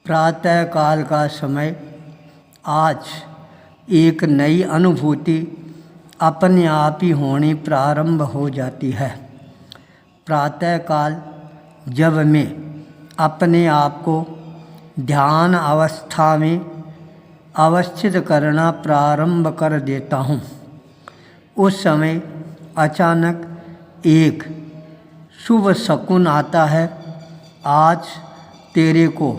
प्रातः काल का समय। आज एक नई अनुभूति अपने आप ही होनी प्रारंभ हो जाती है। प्रातः काल जब मैं अपने आप को ध्यान अवस्था में अवस्थित करना प्रारंभ कर देता हूँ, उस समय अचानक एक शुभ शकुन आता है। आज तेरे को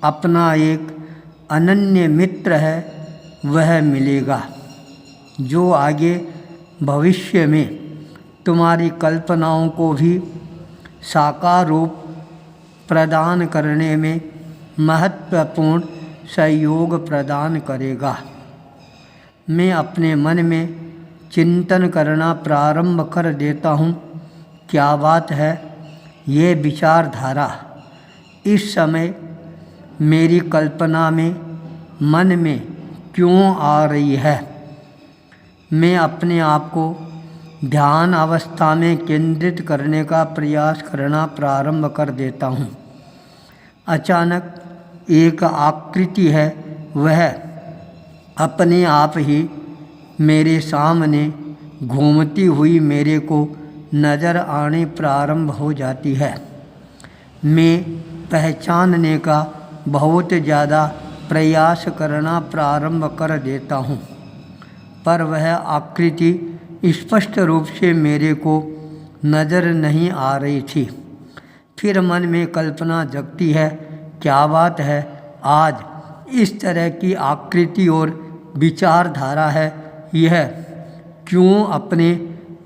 अपना एक अनन्य मित्र है वह मिलेगा, जो आगे भविष्य में तुम्हारी कल्पनाओं को भी साकार रूप प्रदान करने में महत्वपूर्ण सहयोग प्रदान करेगा। मैं अपने मन में चिंतन करना प्रारंभ कर देता हूँ, क्या बात है, ये विचारधारा इस समय मेरी कल्पना में मन में क्यों आ रही है। मैं अपने आप को ध्यान अवस्था में केंद्रित करने का प्रयास करना प्रारंभ कर देता हूँ। अचानक एक आकृति है, वह अपने आप ही मेरे सामने घूमती हुई मेरे को नज़र आने प्रारंभ हो जाती है। मैं पहचानने का बहुत ज़्यादा प्रयास करना प्रारंभ कर देता हूँ, पर वह आकृति स्पष्ट रूप से मेरे को नज़र नहीं आ रही थी। फिर मन में कल्पना जगती है, क्या बात है, आज इस तरह की आकृति और विचारधारा है, यह क्यों अपने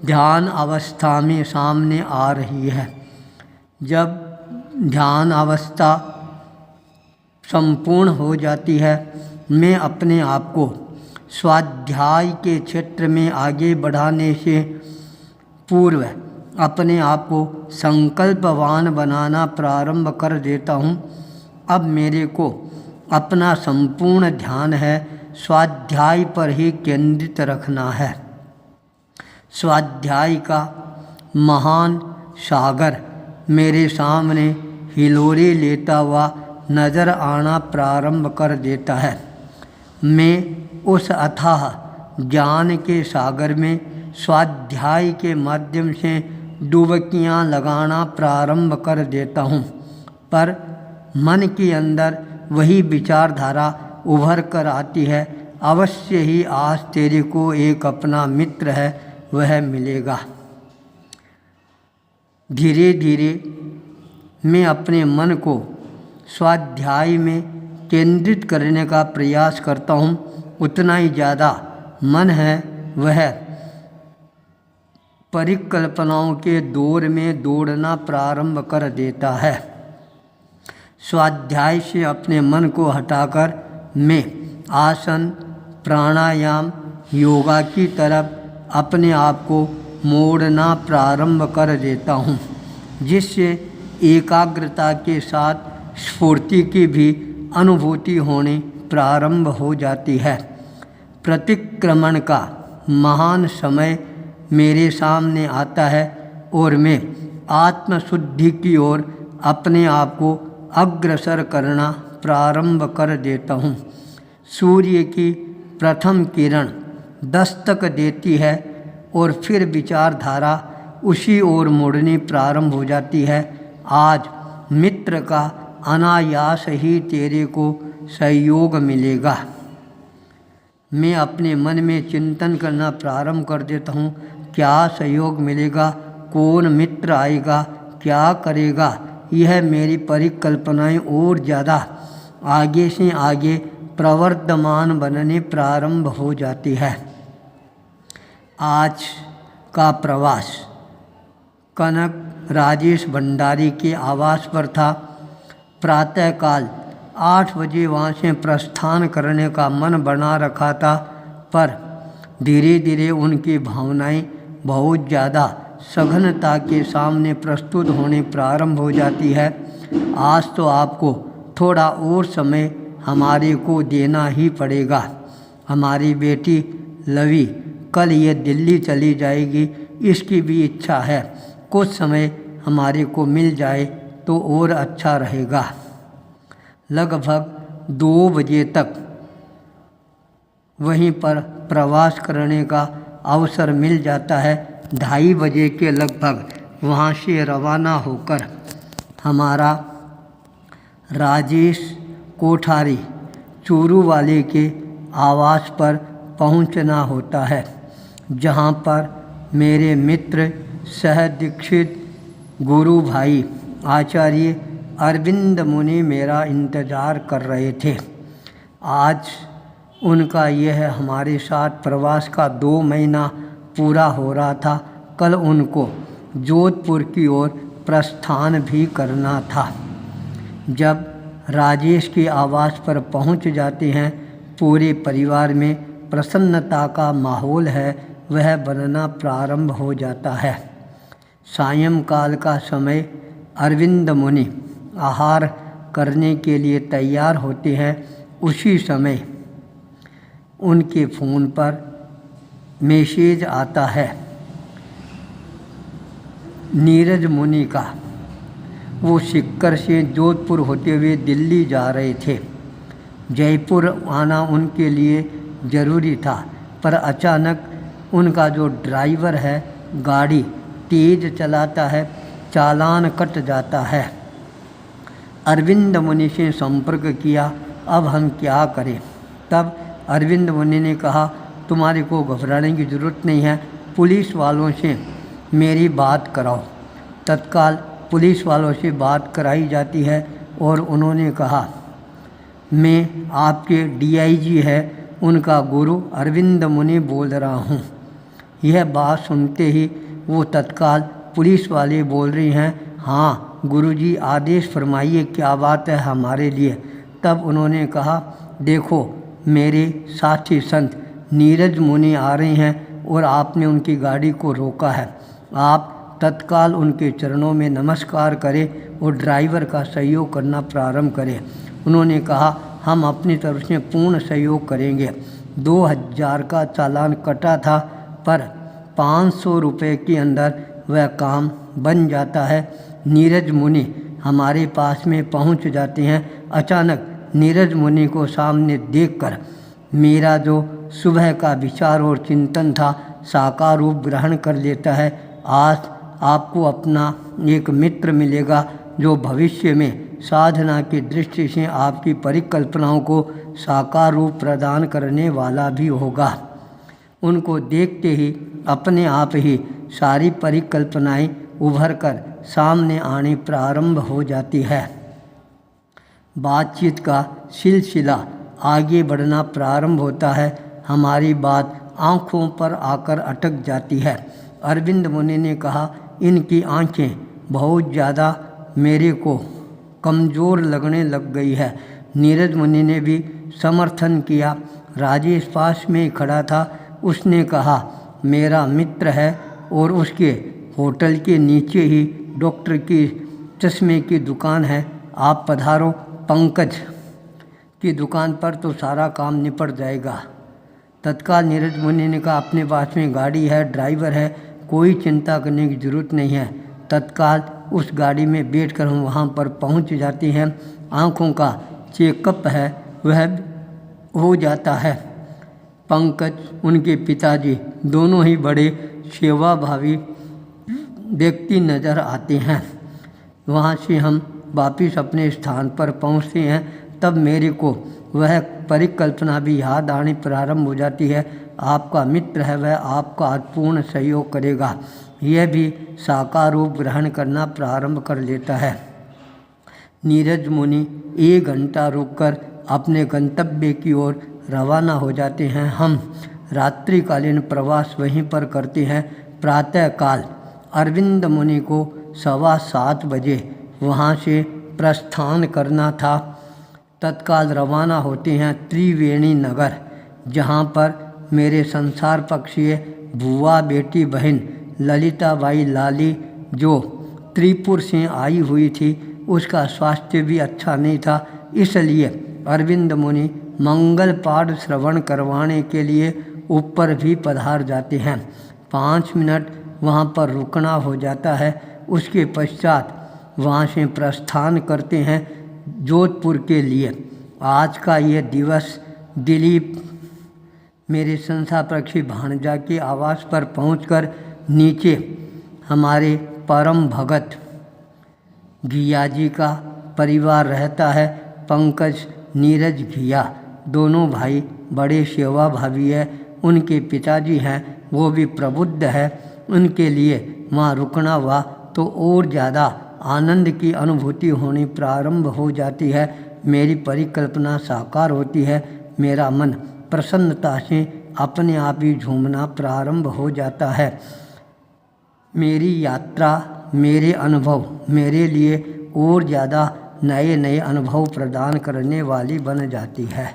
ध्यान अवस्था में सामने आ रही है। जब ध्यान अवस्था संपूर्ण हो जाती है, मैं अपने आप को स्वाध्याय के क्षेत्र में आगे बढ़ाने से पूर्व अपने आप को संकल्पवान बनाना प्रारंभ कर देता हूँ। अब मेरे को अपना संपूर्ण ध्यान है स्वाध्याय पर ही केंद्रित रखना है। स्वाध्याय का महान सागर मेरे सामने हिलोरे लेता हुआ नज़र आना प्रारंभ कर देता है। मैं उस अथाह ज्ञान के सागर में स्वाध्याय के माध्यम से डुबकियाँ लगाना प्रारंभ कर देता हूँ, पर मन के अंदर वही विचारधारा उभर कर आती है, अवश्य ही आज तेरे को एक अपना मित्र है वह मिलेगा। धीरे धीरे मैं अपने मन को स्वाध्याय में केंद्रित करने का प्रयास करता हूँ। उतना ही ज़्यादा मन है वह परिकल्पनाओं के दौर में दौड़ना प्रारंभ कर देता है। स्वाध्याय से अपने मन को हटाकर मैं आसन, प्राणायाम, योगा की तरफ अपने आप को मोड़ना प्रारंभ कर देता हूँ, जिससे एकाग्रता के साथ स्फूर्ति की भी अनुभूति होनी प्रारंभ हो जाती है। प्रतिक्रमण का महान समय मेरे सामने आता है और मैं आत्मशुद्धि की ओर अपने आप को अग्रसर करना प्रारंभ कर देता हूँ। सूर्य की प्रथम किरण दस्तक देती है और फिर विचारधारा उसी ओर मुड़नी प्रारंभ हो जाती है। आज मित्र का अनायास ही तेरे को सहयोग मिलेगा। मैं अपने मन में चिंतन करना प्रारंभ कर देता हूँ, क्या सहयोग मिलेगा, कौन मित्र आएगा, क्या करेगा। यह मेरी परिकल्पनाएं और ज़्यादा आगे से आगे प्रवर्धमान बनने प्रारंभ हो जाती है। आज का प्रवास कनक राजेश भंडारी के आवास पर था। प्रातःकाल 8 बजे वहाँ से प्रस्थान करने का मन बना रखा था, पर धीरे धीरे उनकी भावनाएं बहुत ज़्यादा सघनता के सामने प्रस्तुत होने प्रारंभ हो जाती है। आज तो आपको थोड़ा और समय हमारे को देना ही पड़ेगा। हमारी बेटी लवी कल ये दिल्ली चली जाएगी, इसकी भी इच्छा है कुछ समय हमारे को मिल जाए तो और अच्छा रहेगा। लगभग 2 बजे तक वहीं पर प्रवास करने का अवसर मिल जाता है। 2:30 बजे के लगभग वहाँ से रवाना होकर हमारा राजेश कोठारी चूरू वाले के आवास पर पहुंचना होता है, जहां पर मेरे मित्र सह दीक्षित गुरु भाई आचार्य अरविंद मुनि मेरा इंतज़ार कर रहे थे। आज उनका यह हमारे साथ प्रवास का 2 महीना पूरा हो रहा था। कल उनको जोधपुर की ओर प्रस्थान भी करना था। जब राजेश के आवास पर पहुंच जाते हैं, पूरे परिवार में प्रसन्नता का माहौल है वह बनना प्रारंभ हो जाता है। सायंकाल का समय अरविंद मुनि आहार करने के लिए तैयार होते हैं। उसी समय उनके फ़ोन पर मैसेज आता है नीरज मुनि का। वो सीकर से जोधपुर होते हुए दिल्ली जा रहे थे। जयपुर आना उनके लिए ज़रूरी था, पर अचानक उनका जो ड्राइवर है गाड़ी तेज़ चलाता है, चालान कट जाता है। अरविंद मुनि से संपर्क किया, अब हम क्या करें। तब अरविंद मुनि ने कहा, तुम्हारे को घबराने की ज़रूरत नहीं है, पुलिस वालों से मेरी बात कराओ। तत्काल पुलिस वालों से बात कराई जाती है और उन्होंने कहा, मैं आपके डीआईजी है उनका गुरु अरविंद मुनि बोल रहा हूँ। यह बात सुनते ही वो तत्काल पुलिस वाले बोल रही हैं, हाँ गुरुजी आदेश फरमाइए, क्या बात है हमारे लिए। तब उन्होंने कहा, देखो मेरे साथी संत नीरज मुनि आ रहे हैं और आपने उनकी गाड़ी को रोका है। आप तत्काल उनके चरणों में नमस्कार करें और ड्राइवर का सहयोग करना प्रारंभ करें। उन्होंने कहा, हम अपनी तरफ से पूर्ण सहयोग करेंगे। 2000 का चालान कटा था, पर 500 रुपये के अंदर वह काम बन जाता है। नीरज मुनि हमारे पास में पहुंच जाते हैं। अचानक नीरज मुनि को सामने देखकर मेरा जो सुबह का विचार और चिंतन था साकार रूप ग्रहण कर लेता है। आज आपको अपना एक मित्र मिलेगा जो भविष्य में साधना की दृष्टि से आपकी परिकल्पनाओं को साकार रूप प्रदान करने वाला भी होगा। उनको देखते ही अपने आप ही सारी परिकल्पनाएं उभर कर सामने आनी प्रारंभ हो जाती है। बातचीत का सिलसिला आगे बढ़ना प्रारंभ होता है। हमारी बात आँखों पर आकर अटक जाती है। अरविंद मुनि ने कहा, इनकी आंखें बहुत ज़्यादा मेरे को कमज़ोर लगने लग गई है। नीरज मुनि ने भी समर्थन किया। राजेश पास में खड़ा था। उसने कहा, मेरा मित्र है और उसके होटल के नीचे ही डॉक्टर की चश्मे की दुकान है, आप पधारो। पंकज की दुकान पर तो सारा काम निपट जाएगा। तत्काल नीरज मुनि ने कहा, अपने पास में गाड़ी है, ड्राइवर है, कोई चिंता करने की ज़रूरत नहीं है। तत्काल उस गाड़ी में बैठकर हम वहाँ पर पहुँच जाते हैं। आँखों का चेकअप है वह हो जाता है। पंकज, उनके पिताजी दोनों ही बड़े सेवाभावी व्यक्ति नज़र आते हैं। वहाँ से हम वापिस अपने स्थान पर पहुँचते हैं। तब मेरे को वह परिकल्पना भी याद आनी प्रारंभ हो जाती है। आपका मित्र है, वह आपका पूर्ण सहयोग करेगा। यह भी साकार रूप ग्रहण करना प्रारंभ कर लेता है। नीरज मुनि 1 घंटा रुककर अपने गंतव्य की ओर रवाना हो जाते हैं। हम रात्रिकालीन प्रवास वहीं पर करते हैं। प्रातःकाल अरविंद मुनि को 7:15 बजे वहाँ से प्रस्थान करना था। तत्काल रवाना होते हैं त्रिवेणी नगर, जहाँ पर मेरे संसार पक्षीय बुआ बेटी बहन ललिताबाई लाली जो त्रिपुर से आई हुई थी, उसका स्वास्थ्य भी अच्छा नहीं था। इसलिए अरविंद मुनि मंगल पाठ श्रवण करवाने के लिए ऊपर भी पधार जाते हैं। 5 मिनट वहाँ पर रुकना हो जाता है। उसके पश्चात वहाँ से प्रस्थान करते हैं। जोधपुर के लिए। आज का यह दिवस दिलीप मेरे संसापक्षी भांजा के आवास पर पहुंचकर नीचे हमारे परम भगत घिया जी का परिवार रहता है। पंकज नीरज घिया दोनों भाई बड़े सेवा भावी है। उनके पिताजी हैं वो भी प्रबुद्ध है। उनके लिए वहाँ रुकना हुआ तो और ज़्यादा आनंद की अनुभूति होनी प्रारंभ हो जाती है। मेरी परिकल्पना साकार होती है। मेरा मन प्रसन्नता से अपने आप ही झूमना प्रारंभ हो जाता है। मेरी यात्रा, मेरे अनुभव मेरे लिए और ज़्यादा नए नए अनुभव प्रदान करने वाली बन जाती है।